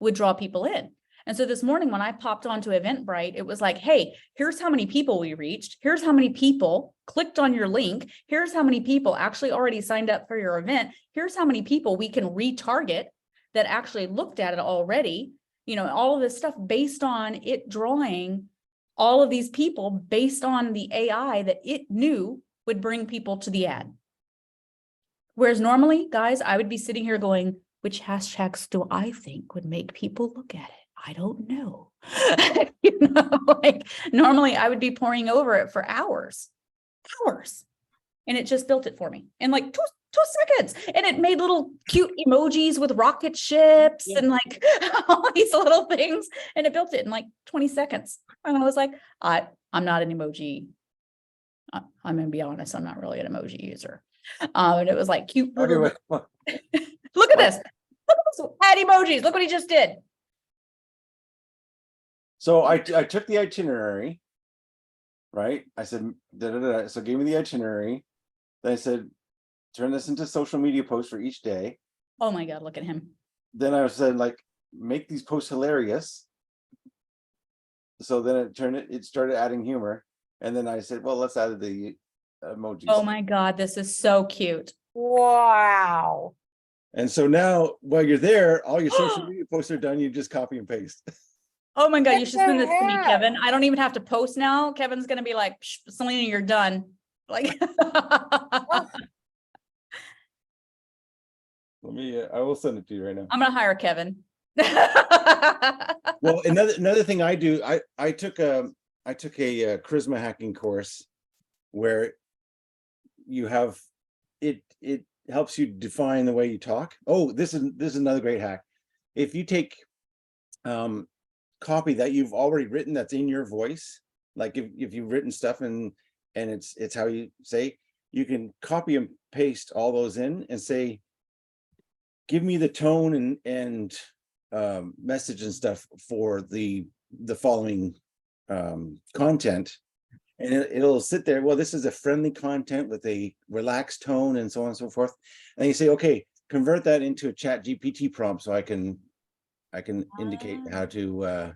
would draw people in. And so this morning when I popped onto Eventbrite, it was like, hey, here's how many people we reached. Here's how many people clicked on your link. Here's how many people actually already signed up for your event. Here's how many people we can retarget that actually looked at it already. You know, all of this stuff based on it drawing all of these people based on the AI that it knew would bring people to the ad. Whereas normally, guys, I would be sitting here going, which hashtags do I think would make people look at it? I don't know. You know, like normally I would be poring over it for hours. And it just built it for me in like two seconds. And it made little cute emojis with rocket ships and like all these little things. And it built it in like 20 seconds. And I was like, I'm not an emoji. I'm going to be honest. I'm not really an emoji user. And it was like cute. Okay, Look wait, at this. Look at this. Add emojis. Look what he just did. So I took the itinerary, right? I said, da, da, da, da. So gave me the itinerary. Then I said, turn this into social media posts for each day. Oh my God, look at him. Then I said, like, make these posts hilarious. So then it started adding humor. And then I said, well, let's add the emojis. Oh my God, this is so cute. Wow. And so now while you're there, all your social media posts are done. You just copy and paste. Oh my God, you What should send the this to me, heck? Kevin. I don't even have to post now. Kevin's going to be like, Selena, you're done. Like, I will send it to you right now. I'm going to hire Kevin. Well, another thing I do, I took a charisma hacking course where you have it helps you define the way you talk. Oh, this is another great hack. If you take copy that you've already written that's in your voice, like if you've written stuff and it's how you say, you can copy and paste all those in and say, give me the tone and message and stuff for the following content, and it'll sit there. Well, this is a friendly content with a relaxed tone and so on and so forth. And you say, okay, convert that into a ChatGPT prompt so I can indicate how to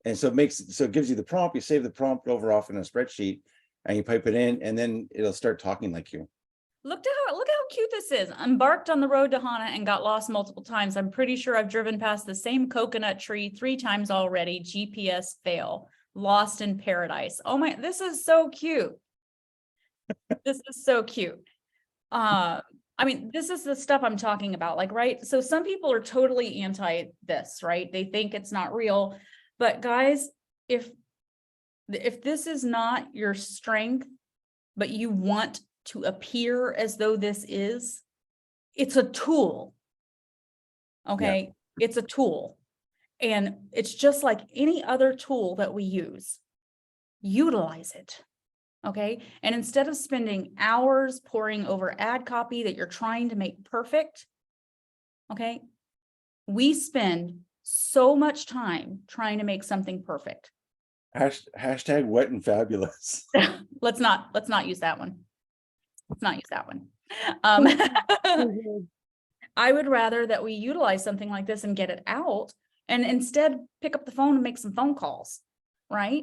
and so it gives you the prompt. You save the prompt over off in a spreadsheet and you pipe it in, and then it'll start talking like you. Look how cute this is. Embarked on the road to Hana and got lost multiple times. I'm pretty sure I've driven past the same coconut tree 3 times already. GPS fail. Lost in paradise. Oh my, this is so cute. This is so cute. I mean, this is the stuff I'm talking about, like, right? So some people are totally anti this, right? They think it's not real. But guys, if this is not your strength, but you want to appear as though this is, it's a tool. Okay. Yeah. It's a tool. And it's just like any other tool that we use. Utilize it. Okay. And instead of spending hours poring over ad copy that you're trying to make perfect, okay, we spend so much time trying to make something perfect. Hashtag wet and fabulous. Let's not use that one. Let's not use that one. I would rather that we utilize something like this and get it out, and instead pick up the phone and make some phone calls, right?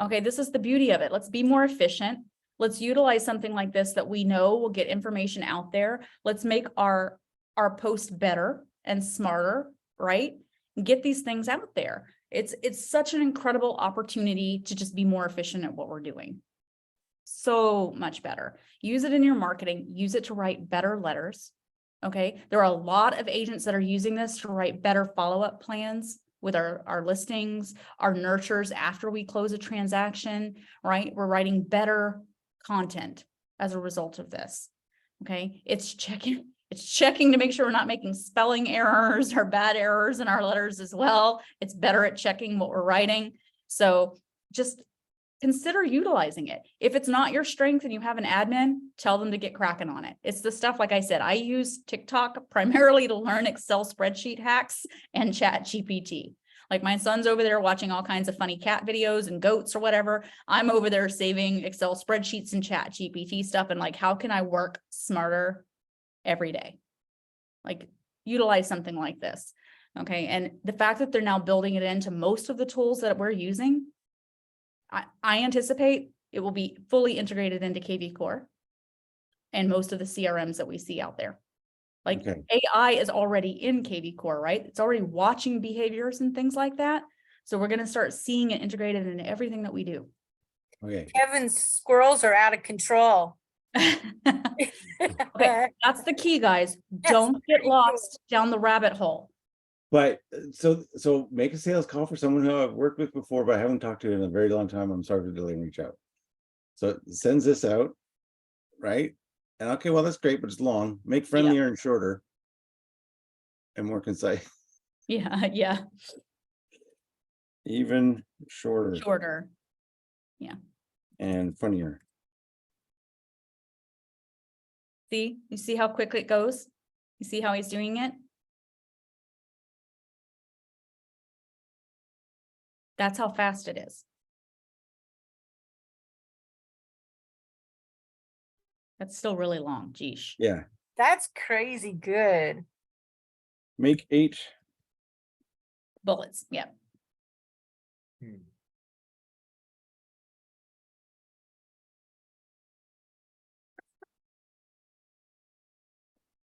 Okay, this is the beauty of it. Let's be more efficient. Let's utilize something like this that we know will get information out there. Let's make our post better and smarter, right? And get these things out there. It's such an incredible opportunity to just be more efficient at what we're doing. So much better. Use it in your marketing, use it to write better letters. Okay, there are a lot of agents that are using this to write better follow-up plans with our listings, our nurtures after we close a transaction, right? We're writing better content as a result of this. Okay, it's checking to make sure we're not making spelling errors or bad errors in our letters as well. It's better at checking what we're writing. So just consider utilizing it. If it's not your strength and you have an admin, tell them to get cracking on it. It's the stuff, like I said, I use TikTok primarily to learn Excel spreadsheet hacks and ChatGPT. Like my son's over there watching all kinds of funny cat videos and goats or whatever. I'm over there saving Excel spreadsheets and ChatGPT stuff. And like, how can I work smarter every day? Like, utilize something like this. Okay. And the fact that they're now building it into most of the tools that we're using, I anticipate it will be fully integrated into KVCore and most of the CRMs that we see out there. Like Okay. AI is already in KVCore, right? It's already watching behaviors and things like that. So we're going to start seeing it integrated into everything that we do. Okay. Kevin's squirrels are out of control. Okay, that's the key, guys. Don't get lost down the rabbit hole. But so make a sales call for someone who I've worked with before, but I haven't talked to in a very long time. I'm sorry for delaying reach out. So it sends this out, right? And okay, well, that's great, but it's long. Make friendlier and shorter and more concise. Yeah. Even shorter Shorter. and funnier. See, you see how quick it goes? You see how he's doing it? That's how fast it is. That's still really long. Geesh. Yeah. That's crazy good. Make 8 Bullets. Yeah.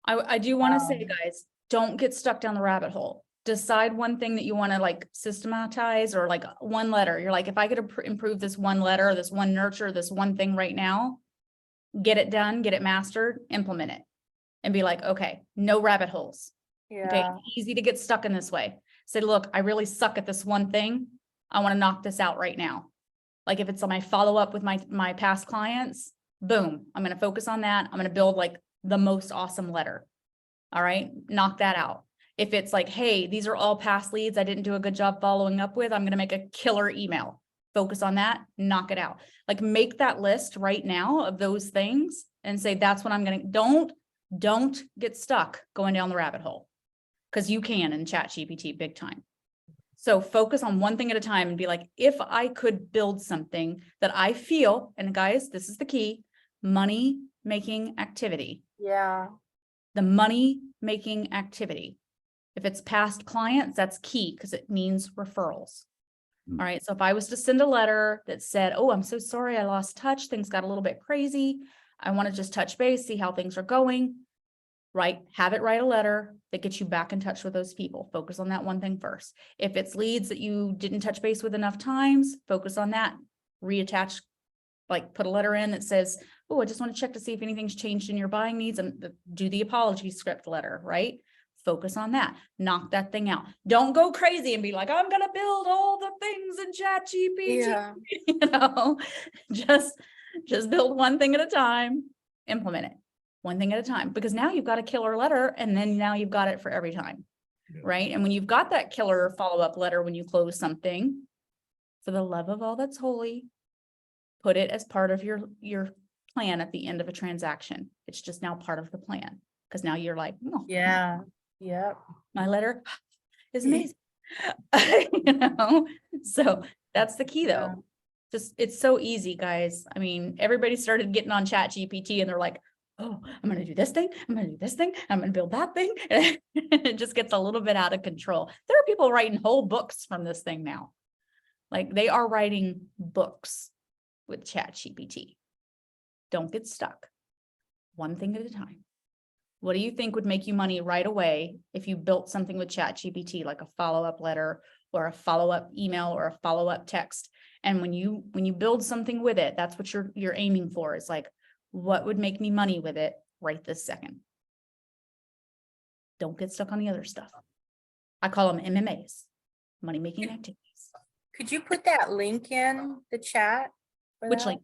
I do want to say, guys, don't get stuck down the rabbit hole. Decide one thing that you want to like systematize, or like one letter. You're like, if I could improve this one letter, this one nurture, this one thing right now, get it done, get it mastered, implement it, and be like, okay, no rabbit holes. Okay, Yeah. it's easy to get stuck in this way. Say, look, I really suck at this one thing. I want to knock this out right now. Like if it's on my follow-up with my past clients, boom, I'm going to focus on that. I'm going to build like the most awesome letter. All right, knock that out. If it's like, hey, these are all past leads I didn't do a good job following up with, I'm going to make a killer email. Focus on that, knock it out. Like make that list right now of those things and say, that's what I'm going to, don't get stuck going down the rabbit hole, because you can in ChatGPT big time. So focus on one thing at a time and be like, if I could build something that I feel, and guys, this is the key, money making activity. Yeah. The money making activity. If it's past clients, that's key because it means referrals. All right. So if I was to send a letter that said, oh, I'm so sorry, I lost touch. Things got a little bit crazy. I want to just touch base, see how things are going. Right. Have it write a letter that gets you back in touch with those people. Focus on that one thing first. If it's leads that you didn't touch base with enough times, focus on that. Reattach, like put a letter in that says, oh, I just want to check to see if anything's changed in your buying needs, and do the apology script letter, right? Focus on that. Knock that thing out. Don't go crazy and be like, I'm going to build all the things in ChatGPT. Yeah. You know, just build one thing at a time, implement it one thing at a time, because now you've got a killer letter, and then now you've got it for every time. Right. And when you've got that killer follow-up letter, when you close something, for the love of all that's holy, put it as part of your plan at the end of a transaction. It's just now part of the plan, because now you're like, oh, Yeah. Yep. my letter is amazing. You know, so that's the key Yeah. though. Just, it's so easy, guys. I mean, everybody started getting on ChatGPT and they're like, oh, I'm gonna do this thing, I'm gonna do this thing, I'm gonna build that thing. And it just gets a little bit out of control. There are people writing whole books from this thing now. Like they are writing books with ChatGPT. Don't get stuck. One thing at a time. What do you think would make you money right away if you built something with ChatGPT, like a follow-up letter or a follow-up email or a follow-up text? And when you build something with it, that's what you're aiming for. It's like, what would make me money with it right this second? Don't get stuck on the other stuff. I call them MMAs, money making activities. Could you put that link in the chat? for Which that? link?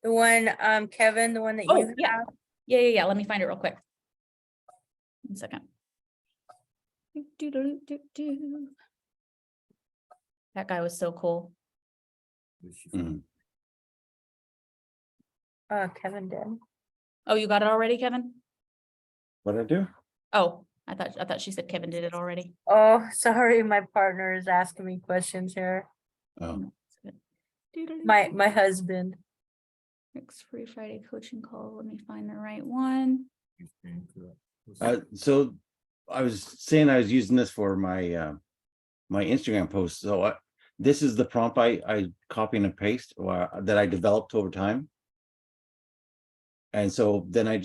The one, Kevin, the one that Oh, you yeah. have? Yeah. Let me find it real quick. 1 second. That guy was so cool. Mhm. Kevin did. Oh, you got it already, Kevin? What did I do? Oh, I thought she said Kevin did it already. Oh, sorry, my partner is asking me questions here. Oh, My husband. Next free Friday coaching call. Let me find the right one. so I was saying I was using this for my my Instagram post. So this is the prompt I copy and paste that I developed over time. And so then I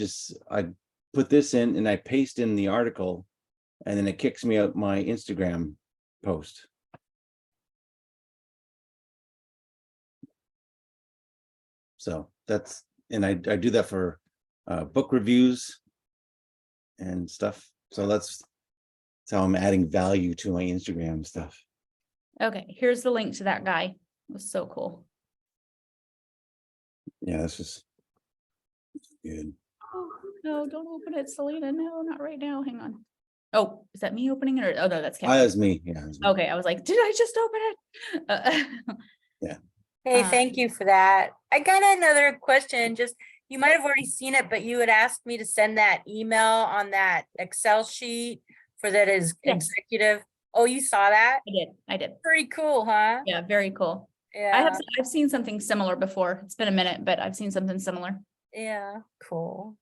put this in and I paste in the article, and then it kicks me out my Instagram post. So that's, and I do that for book reviews and stuff. So that's how I'm adding value to my Instagram stuff. Okay, here's the link to that guy. It was so cool. Yeah, this is good. Oh, no, don't open it, Selena. No, not right now. Hang on. Oh, is that me opening it? Or, oh, no, that's Kevin. That's me. Yeah. That's me. Okay, I was like, did I just open it? Hey, Uh, thank you for that. I got another question. Just, you might have already seen it, but you had asked me to send that email on that Excel sheet for that is Yes. executive. Oh, you saw that? I did. Pretty cool, huh? Yeah, very cool. Yeah, I've seen something similar before. It's been a minute, but I've seen something similar. yeah, cool.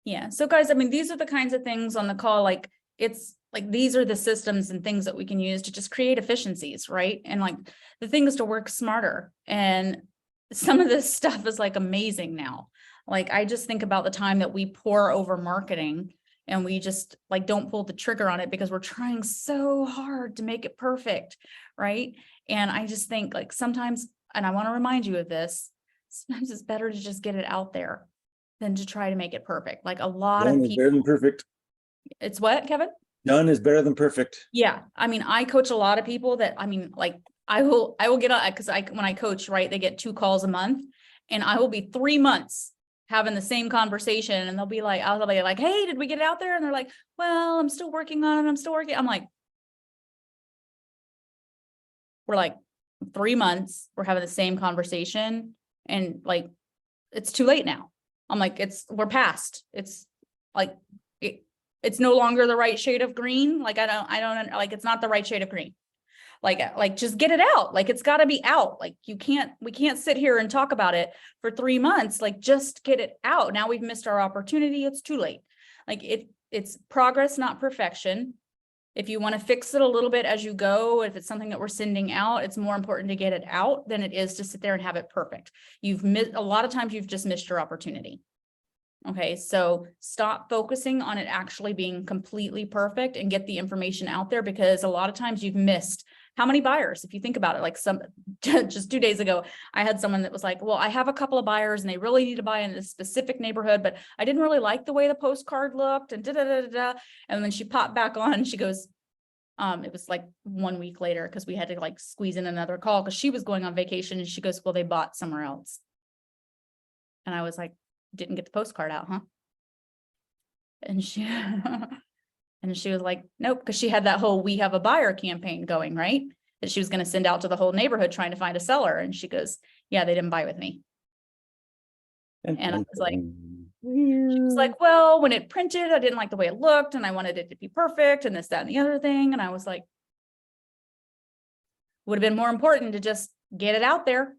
Yeah. So guys, I mean, these are the kinds of things on the call, like it's like, these are the systems and things that we can use to just create efficiencies, right? And like the thing is to work smarter. And some of this stuff is like amazing now. Like, I just think about the time that we pour over marketing and we just like, don't pull the trigger on it because we're trying so hard to make it perfect. Right. And I just think like sometimes, and I want to remind you of this, sometimes it's better to just get it out there than to try to make it perfect. Like a lot Done of is better than people, perfect. it's what, Kevin? Done is better than perfect. Yeah. I mean, I coach a lot of people that, I mean, like I will get on, because when I coach, right, they get 2 calls a month, and I will be 3 months having the same conversation, and they'll be like, I'll be like, hey, did we get it out there? And they're like, well, I'm still working on it. I'm still working. I'm like, we're like 3 months, we're having the same conversation, and like, it's too late now. I'm like, we're past, it's like, it's no longer the right shade of green. Like, I don't like, it's not the right shade of green. Like just get it out. Like, it's gotta be out. Like we can't sit here and talk about it for 3 months. Like, just get it out. Now we've missed our opportunity. It's too late. Like it's progress, not perfection. If you want to fix it a little bit as you go, if it's something that we're sending out, it's more important to get it out than it is to sit there and have it perfect. You've missed, a lot of times you've just missed your opportunity. Okay, so stop focusing on it actually being completely perfect and get the information out there, because a lot of times you've missed how many buyers, if you think about it, like just 2 days ago, I had someone that was like, well, I have a couple of buyers and they really need to buy in this specific neighborhood, but I didn't really like the way the postcard looked and And then she popped back on and she goes, it was like 1 week later, because we had to like squeeze in another call because she was going on vacation, and she goes, well, they bought somewhere else. And I was like, didn't get the postcard out, huh? And she and she was like, nope, because she had that whole "we have a buyer" campaign going, right? That she was going to send out to the whole neighborhood trying to find a seller. And she goes, yeah, they didn't buy with me. And I was like, she was like, well, when it printed, I didn't like the way it looked, and I wanted it to be perfect, and this, that, and the other thing. And I was like, Would have been more important to just get it out there.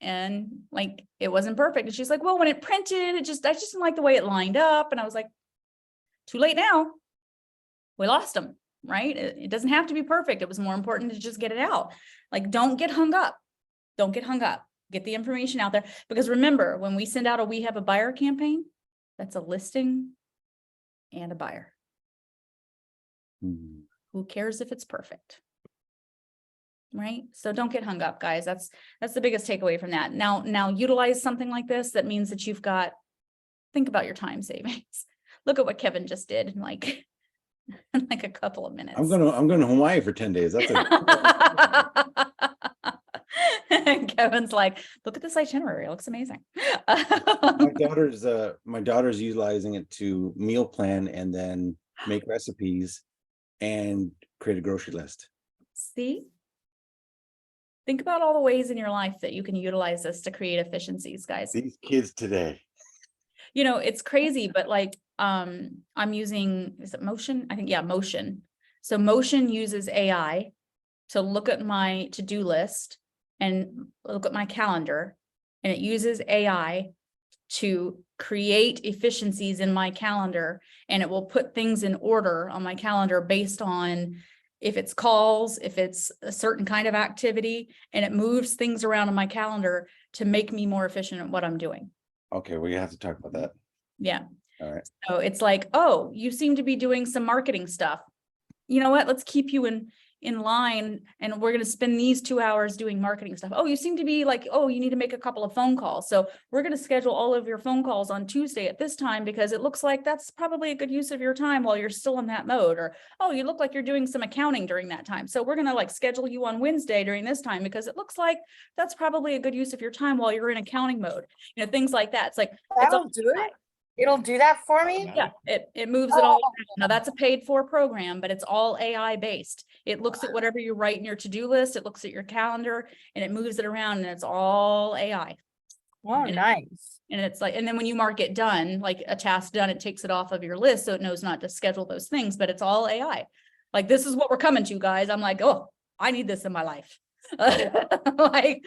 And like, it wasn't perfect. And she's like, well, when it printed, I just didn't like the way it lined up. And I was like, too late now. We lost them, right? It doesn't have to be perfect. It was more important to just get it out. Like, don't get hung up. Don't get hung up. Get the information out there. Because remember, when we send out a We Have a Buyer campaign, that's a listing and a buyer. Hmm. Who cares if it's perfect? Right? So don't get hung up, guys. That's the biggest takeaway from that. Now utilize something like this. That means that you've got, think about your time savings. Look at what Kevin just did in like a couple of minutes. I'm going to Hawaii for 10 days. That's a And Kevin's like, look at this itinerary. It looks amazing. my daughter's utilizing it to meal plan and then make recipes and create a grocery list. See? Think about all the ways in your life that you can utilize this to create efficiencies, guys. These kids today. You know, it's crazy, but like, I'm using, is it Motion? I think, yeah, Motion. So Motion uses AI to look at my to-do list and look at my calendar, and it uses AI to create efficiencies in my calendar, and it will put things in order on my calendar based on if it's calls, if it's a certain kind of activity, and it moves things around on my calendar to make me more efficient at what I'm doing. Okay, we have to talk about that. Yeah. All right. So it's like, oh, you seem to be doing some marketing stuff. You know what? Let's keep you in line, and we're going to spend these 2 hours doing marketing stuff. Oh, you seem to be like, oh, you need to make a couple of phone calls. So we're going to schedule all of your phone calls on Tuesday at this time, because it looks like that's probably a good use of your time while you're still in that mode. Or, oh, you look like you're doing some accounting during that time. So we're going to like schedule you on Wednesday during this time, because it looks like that's probably a good use of your time while you're in accounting mode. You know, things like that. It's like, it's all That'll do it. It'll do that for me. yeah, it moves it all around. Now that's a paid for program, but it's all AI based. It looks at whatever you write in your to-do list, it looks at your calendar, and it moves it around, and it's all AI. Oh, And nice. And it's like, and then when you mark it done, like a task done, it takes it off of your list, so it knows not to schedule those things, but it's all AI. Like, this is what we're coming to, guys. I'm like, oh, I need this in my life. I'm like,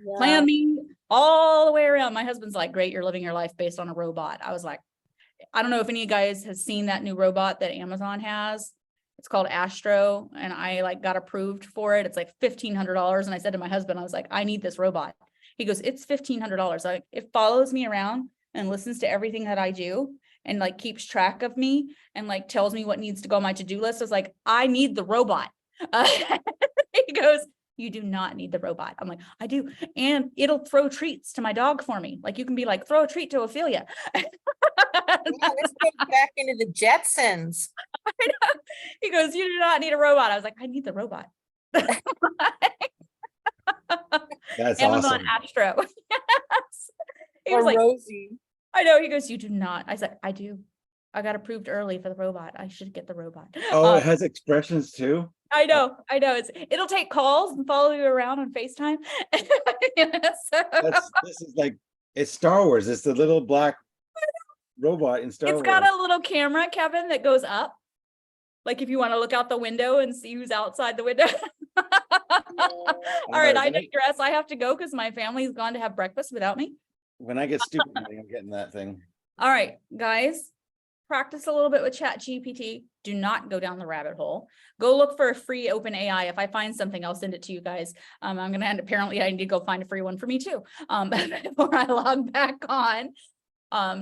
Yeah. plan me all the way around. My husband's like, great, you're living your life based on a robot. I was like, I don't know if any of you guys has seen that new robot that Amazon has. It's called Astro, and I like got approved for it. It's like $1,500. And I said to my husband, I was like, I need this robot. He goes, it's $1,500. Like, it follows me around and listens to everything that I do, and like keeps track of me, and like tells me what needs to go on my to-do list. I was like, I need the robot. He goes, you do not need the robot. I'm like, I do. And it'll throw treats to my dog for me. Like, you can be like, throw a treat to Ophelia. Yeah, let's get back into the Jetsons. He goes, you do not need a robot. I was like, I need the robot. That's Amazon awesome. Astro. Yes. He Or was like, Rosie. I know. He goes, you do not. I said, I do. I got approved early for the robot. I should get the robot. Oh, it has expressions too. I know. It'll take calls and follow you around on FaceTime. This is like, it's Star Wars. It's the little black robot in Star It's Wars. got a little camera, Kevin, that goes up. Like, if you want to look out the window and see who's outside the window. All right, I digress. I have to go because my family's gone to have breakfast without me. When I get stupid, I'm getting that thing. All right, guys, practice a little bit with ChatGPT. Do not go down the rabbit hole. Go look for a free open AI. If I find something, I'll send it to you guys. I'm going to end, apparently I need to go find a free one for me too. Before I log back on,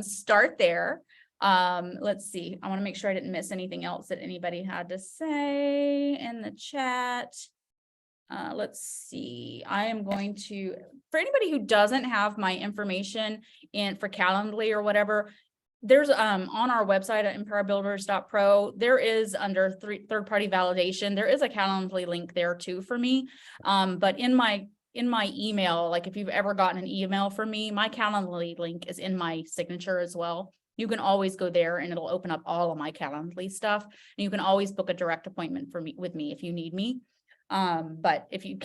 start there. Let's see. I want to make sure I didn't miss anything else that anybody had to say in the chat. Let's see. I am going to, for anybody who doesn't have my information in for Calendly or whatever, there's on our website at empowerbuilders.pro, there is under third-party validation, there is a Calendly link there too for me. But in my email, like if you've ever gotten an email from me, my Calendly link is in my signature as well. You can always go there and it'll open up all of my Calendly stuff. And you can always book a direct appointment with me if you need me. But if you've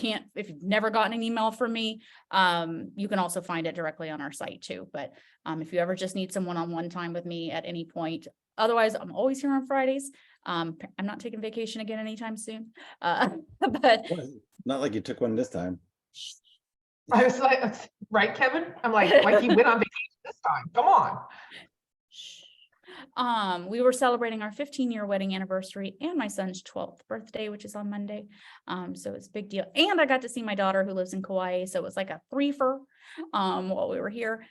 never gotten an email from me, you can also find it directly on our site too. But if you ever just need some one-on-one time with me at any point, otherwise I'm always here on Fridays. I'm not taking vacation again anytime soon. But Well, not like you took one this time. I was like, right, Kevin? I'm like he went on vacation this time. Come on. we were celebrating our 15-year wedding anniversary and my son's 12th birthday, which is on Monday. So it's a big deal. And I got to see my daughter who lives in Kauai. So it was like a threefer while we were here.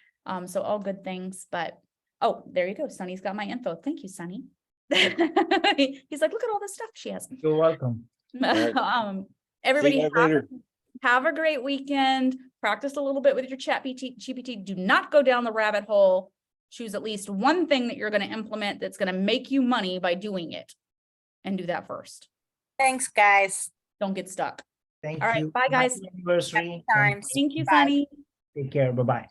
So all good things. But oh, there you go. Sonny's got my info. Thank you, Sonny. He's like, look at all the stuff she has. You're welcome. right. Everybody See you guys later. have a great weekend. Practice a little bit with your ChatGPT. Do not go down the rabbit hole. Choose at least one thing that you're going to implement that's going to make you money by doing it, and do that first. Thanks, guys. Don't get stuck. Thank All right, you. bye, guys. Happy anniversary. Happy times. Thank you, Bye. Sunny. Take care. Bye-bye.